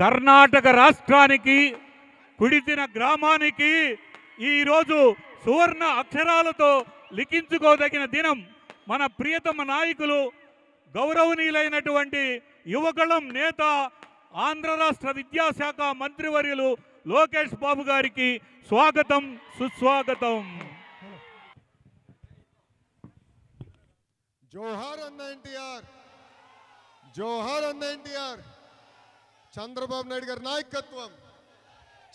కర్ణాటక రాష్ట్రానికి కుడితిన గ్రామానికి ఈరోజు సువర్ణ అక్షరాలతో లిఖించుకోదగిన దినం. మన ప్రియతమ నాయకులు గౌరవనీయులైనటువంటి యువగళం నేత ఆంధ్ర రాష్ట్ర విద్యాశాఖ మంత్రివర్యులు లోకేష్ బాబు గారికి స్వాగతం సుస్వాగతం. జోహార్ అన్న ఎన్టీఆర్, జోహార్ అన్న ఎన్టీఆర్. చంద్రబాబు నాయుడు గారి నాయకత్వం,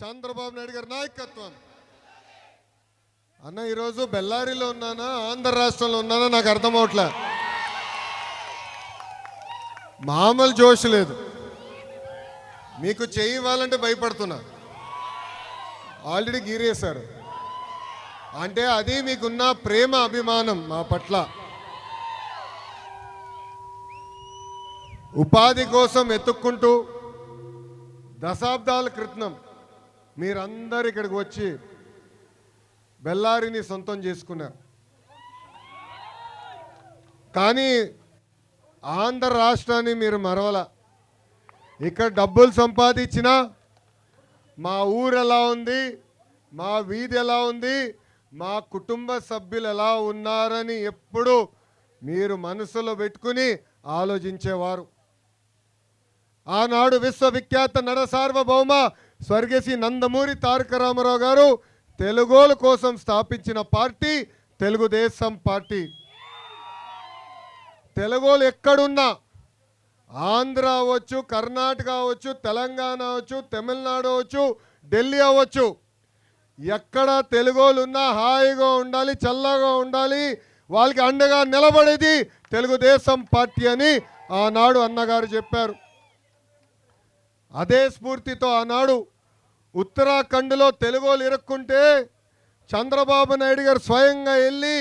చంద్రబాబు నాయుడు గారి నాయకత్వం. అన్న ఈరోజు బెల్లారిలో ఉన్నానా ఆంధ్ర రాష్ట్రంలో ఉన్నానా నాకు అర్థం అవట్లే. మామూలు జోష్ లేదు. మీకు చేయి ఇవ్వాలంటే భయపడుతున్నా. ఆల్రెడీ గీరేశారు. అంటే అది మీకున్న ప్రేమ అభిమానం మా పట్ల. ఉపాధి కోసం ఎత్తుక్కుంటూ దశాబ్దాల క్రితం మీరందరూ ఇక్కడికి వచ్చి బెల్లారిని సొంతం చేసుకున్నారు. కానీ ఆంధ్ర రాష్ట్రాన్ని మీరు మరవల. ఇక్కడ డబ్బులు సంపాదించినా మా ఊరు ఎలా ఉంది, మా వీధి ఎలా ఉంది, మా కుటుంబ సభ్యులు ఎలా ఉన్నారని ఎప్పుడు మీరు మనసులో పెట్టుకుని ఆలోచించేవారు. ఆనాడు విశ్వవిఖ్యాత నడ సార్వభౌమ స్వర్గశ్రీ నందమూరి తారక రామారావు గారు తెలుగోల కోసం స్థాపించిన పార్టీ తెలుగుదేశం పార్టీ. తెలుగోలు ఎక్కడున్నా, ఆంధ్ర అవ్వచ్చు, కర్ణాటక అవ్వచ్చు, తెలంగాణ అవ్వచ్చు, తమిళనాడు అవ్వచ్చు, ఢిల్లీ అవ్వచ్చు, ఎక్కడ తెలుగోలు ఉన్నా హాయిగా ఉండాలి, చల్లగా ఉండాలి, వాళ్ళకి అండగా నిలబడేది తెలుగుదేశం పార్టీ అని ఆనాడు అన్నగారు చెప్పారు. అదే స్ఫూర్తితో ఆనాడు ఉత్తరాఖండ్లో తెలుగోలు ఇరుక్కుంటే చంద్రబాబు నాయుడు గారు స్వయంగా వెళ్ళి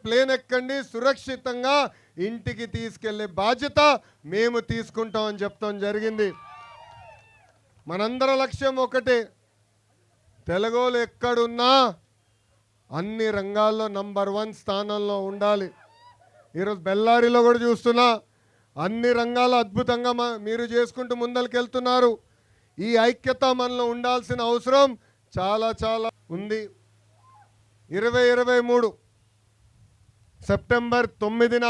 ప్లేన్ ఎక్కండి, సురక్షితంగా ఇంటికి తీసుకెళ్లే బాధ్యత మేము తీసుకుంటామని చెప్తాం జరిగింది. మనందరి లక్ష్యం ఒకటే, తెలుగోలు ఎక్కడున్నా అన్ని రంగాల్లో నంబర్ 1 స్థానంలో ఉండాలి. ఈరోజు బెల్లారిలో కూడా చూస్తున్నా అన్ని రంగాలు అద్భుతంగా మీరు చేసుకుంటూ ముందరికెళ్తున్నారు. ఈ ఐక్యత మనలో ఉండాల్సిన అవసరం చాలా చాలా ఉంది. 2023 సెప్టెంబర్ 9న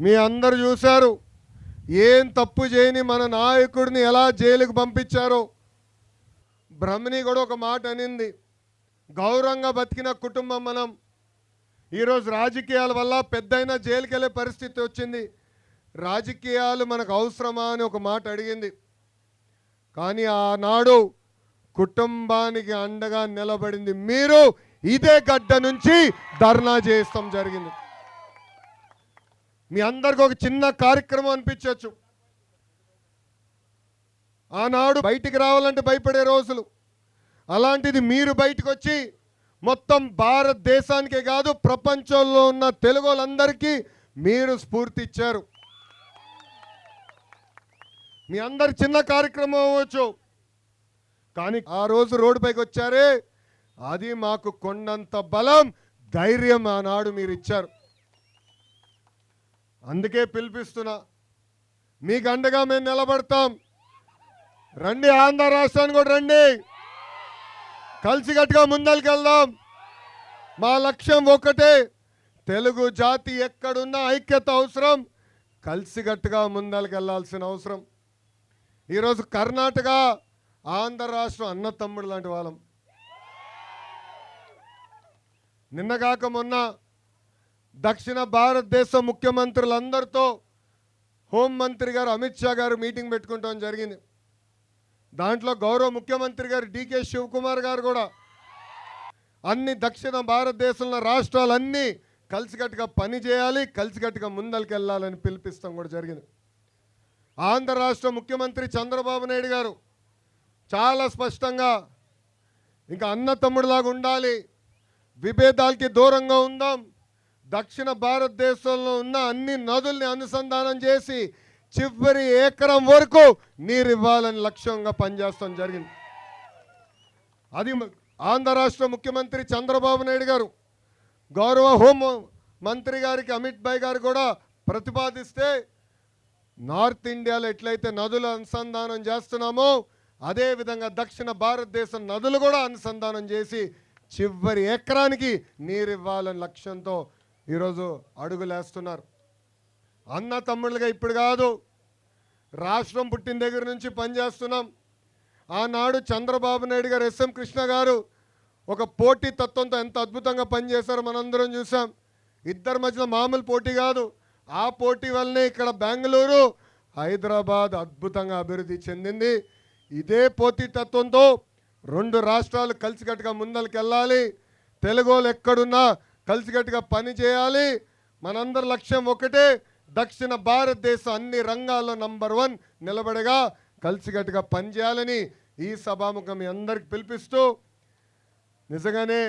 మీ అందరు చూశారు ఏం తప్పు చేయని మన నాయకుడిని ఎలా జైలుకు పంపించారో. బ్రహ్మణి కూడా ఒక మాట అనింది, గౌరవంగా బతికిన కుటుంబం మనం. ఈరోజు రాజకీయాల వల్ల పెద్దయినా జైలుకి వెళ్ళే పరిస్థితి వచ్చింది. రాజకీయాలు మనకు అవసరమా అని ఒక మాట అడిగింది. కానీ ఆనాడు కుటుంబానికి అండగా నిలబడింది మీరు. ఇదే గడ్డ నుంచి ధర్నా చేస్తాం జరిగింది. మీ అందరికి ఒక చిన్న కార్యక్రమం అనిపించవచ్చు. ఆనాడు బయటికి రావాలంటే భయపడే రోజులు. అలాంటిది మీరు బయటకు వచ్చి మొత్తం భారతదేశానికే కాదు ప్రపంచంలో ఉన్న తెలుగు వాళ్ళందరికీ మీరు స్ఫూర్తి ఇచ్చారు. మీ అందరి చిన్న కార్యక్రమం అవ్వచ్చు, కానీ ఆ రోజు రోడ్డు పైకి వచ్చారే అది మాకు కొండంత బలం, ధైర్యం ఆనాడు మీరు ఇచ్చారు. అందుకే పిలిపిస్తున్నా, మీకు అండగా మేము నిలబడతాం. రండి, ఆంధ్ర రాష్ట్రాన్ని కూడా రండి, కలిసికట్టుగా ముందరికెళ్దాం. మా లక్ష్యం ఒకటే, తెలుగు జాతి ఎక్కడున్నా ఐక్యత అవసరం, కలిసికట్టుగా ముందరికెళ్లాల్సిన అవసరం. ఈరోజు కర్ణాటక ఆంధ్ర రాష్ట్రం అన్న తమ్ముడు లాంటి వాళ్ళం. నిన్నగాక మొన్న దక్షిణ భారతదేశ ముఖ్యమంత్రులందరితో హోంమంత్రి గారు అమిత్ షా గారు మీటింగ్ పెట్టుకుంటాం జరిగింది. దాంట్లో గౌరవ ముఖ్యమంత్రి గారు డికే శివకుమార్ గారు కూడా అన్ని దక్షిణ భారతదేశంలో రాష్ట్రాలన్నీ కలిసికట్టుగా పని చేయాలి, కలిసికట్టుగా ముందరికెళ్ళాలని పిలిపిస్తాం కూడా జరిగింది. ఆంధ్ర రాష్ట్ర ముఖ్యమంత్రి చంద్రబాబు నాయుడు గారు చాలా స్పష్టంగా ఇంకా అన్న తమ్ముడిలాగా ఉండాలి, విభేదాలకి దూరంగా ఉందాం, దక్షిణ భారతదేశంలో ఉన్న అన్ని నదుల్ని అనుసంధానం చేసి చివరి ఎకరం వరకు నీరు ఇవ్వాలని లక్ష్యంగా పనిచేస్తాం జరిగింది. అది ఆంధ్ర రాష్ట్ర ముఖ్యమంత్రి చంద్రబాబు నాయుడు గారు గౌరవ హోం మంత్రి గారికి అమిత్ భాయ్ గారు కూడా ప్రతిపాదిస్తే నార్త్ ఇండియాలో ఎట్లయితే నదులు అనుసంధానం చేస్తున్నామో అదే విధంగా దక్షిణ భారతదేశం నదులు కూడా అనుసంధానం చేసి చివరి ఎకరానికి నీరు ఇవ్వాలని లక్ష్యంతో ఈరోజు అడుగులేస్తున్నారు. అన్న తమ్ముళ్ళుగా ఇప్పుడు కాదు, రాష్ట్రం పుట్టిన దగ్గర నుంచి పనిచేస్తున్నాం. ఆనాడు చంద్రబాబు నాయుడు గారు, ఎస్ఎం కృష్ణ గారు ఒక పోటీ తత్వంతో ఎంత అద్భుతంగా పనిచేశారో మనందరం చూసాం. ఇద్దరి మధ్యలో మామూలు పోటీ కాదు. ఆ పోటీ వల్లనే ఇక్కడ బెంగళూరు, హైదరాబాద్ అద్భుతంగా అభివృద్ధి చెందింది. ఇదే పోటీ తత్వంతో రెండు రాష్ట్రాలు కలిసికట్టుగా ముందరికి వెళ్ళాలి. తెలుగు వాళ్ళు ఎక్కడున్నా కలిసికట్టుగా పని చేయాలి. మనందరి లక్ష్యం ఒకటే, దక్షిణ భారతదేశం అన్ని రంగాల్లో నంబర్ 1 నిలబడగా కలిసికట్టుగా పనిచేయాలని ఈ సభాముఖం మీ అందరికి పిలిపిస్తూ, నిజంగానే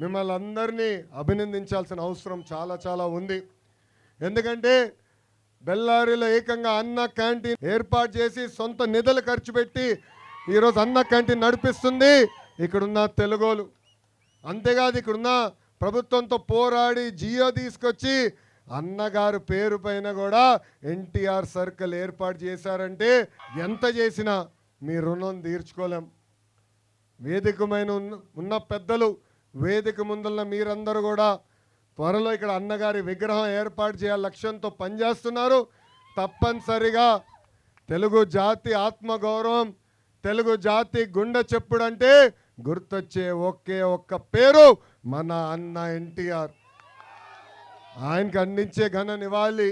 మిమ్మల్ని అందరినీ అభినందించాల్సిన అవసరం చాలా చాలా ఉంది. ఎందుకంటే బెల్లారిలో ఏకంగా అన్న క్యాంటీన్ ఏర్పాటు చేసి సొంత నిధులు ఖర్చు పెట్టి ఈరోజు అన్న క్యాంటీన్ నడిపిస్తుంది ఇక్కడున్న తెలుగోలు. అంతేకాదు ఇక్కడున్న ప్రభుత్వంతో పోరాడి జియో తీసుకొచ్చి అన్నగారు పేరు పైన కూడా ఎన్టీఆర్ సర్కిల్ ఏర్పాటు చేశారంటే ఎంత చేసినా మీ రుణం తీర్చుకోలేం. వేదికమైన ఉన్న పెద్దలు, వేదిక ముందున్న మీరందరూ కూడా త్వరలో ఇక్కడ అన్నగారి విగ్రహం ఏర్పాటు చేయాలి లక్ష్యంతో పనిచేస్తున్నారు. తప్పనిసరిగా తెలుగు జాతి ఆత్మగౌరవం, తెలుగు జాతి గుండె చెప్పుడంటే గుర్తొచ్చే ఒకే ఒక్క పేరు మన అన్న ఎన్టీఆర్. ఆయనకి అందించే ఘన నివాళి.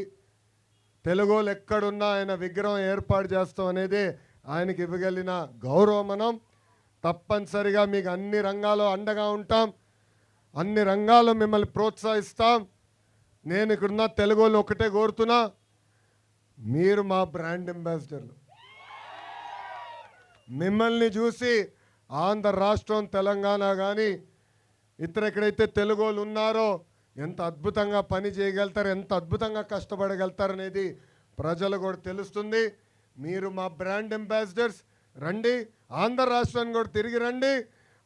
తెలుగోళ్ళు ఎక్కడున్నా ఆయన విగ్రహం ఏర్పాటు చేస్తాం అనేది ఆయనకి ఇవ్వగలిగిన గౌరవం. మనం తప్పనిసరిగా మీకు అన్ని రంగాల్లో అండగా ఉంటాం, అన్ని రంగాల్లో మిమ్మల్ని ప్రోత్సహిస్తాం. నేను ఇక్కడున్న తెలుగోళ్ళు ఒకటే కోరుతున్నా, మీరు మా బ్రాండ్ అంబాసిడర్లు. మిమ్మల్ని చూసి ఆంధ్ర రాష్ట్రం, తెలంగాణ కానీ ఇతర ఎక్కడైతే తెలుగోళ్ళు ఉన్నారో ఎంత అద్భుతంగా పని చేయగలుగుతారు, ఎంత అద్భుతంగా కష్టపడగలుగుతారు అనేది ప్రజలు కూడా తెలుస్తుంది. మీరు మా బ్రాండ్ అంబాసిడర్స్. రండి, ఆంధ్ర రాష్ట్రాన్ని కూడా తిరిగి రండి.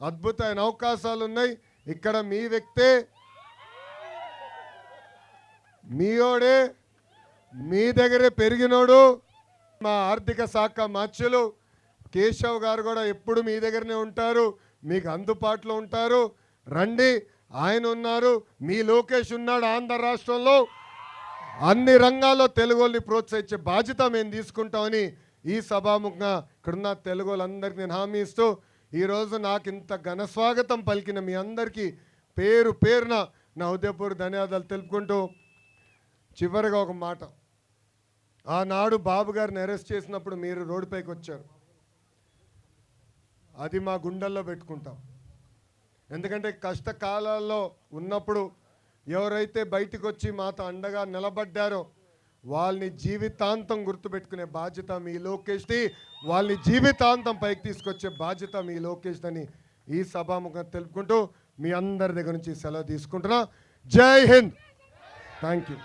అద్భుతమైన అవకాశాలు ఉన్నాయి. ఇక్కడ మీ వ్యక్తే, మీయోడే, మీ దగ్గరే పెరిగినోడు మా ఆర్థిక శాఖ మార్చులు కేశవ్ గారు కూడా ఎప్పుడు మీ దగ్గరనే ఉంటారు, మీకు అందుబాటులో ఉంటారు. రండి, ఆయన ఉన్నారు, మీ లోకేష్ ఉన్నాడు. ఆంధ్ర రాష్ట్రంలో అన్ని రంగాల్లో తెలుగోళ్ళని ప్రోత్సహించే బాధ్యత మేము తీసుకుంటామని ఈ సభాముఖంగా ఇక్కడున్న తెలుగోళ్ళందరికీ నేను హామీ ఇస్తూ, ఈరోజు నాకు ఇంత ఘన స్వాగతం పలికిన మీ అందరికీ పేరు పేరున నా హృదయపూర్వక ధన్యవాదాలు తెలుపుకుంటూ, చివరిగా ఒక మాట. ఆనాడు బాబు గారిని అరెస్ట్ చేసినప్పుడు మీరు రోడ్డుపైకి వచ్చారు. అది మా గుండెల్లో పెట్టుకుంటాం. ఎందుకంటే కష్టకాలాల్లో ఉన్నప్పుడు ఎవరైతే బయటికి వచ్చి మాతో అండగా నిలబడ్డారో వాళ్ళని జీవితాంతం గుర్తుపెట్టుకునే బాధ్యత మీ లోకేష్ది. వాళ్ళని జీవితాంతం పైకి తీసుకొచ్చే బాధ్యత మీ లోకేష్ అని ఈ సభాముఖంగా తెలుపుకుంటూ మీ అందరి దగ్గర నుంచి సెలవు తీసుకుంటున్నా. జై హింద్. Thank you.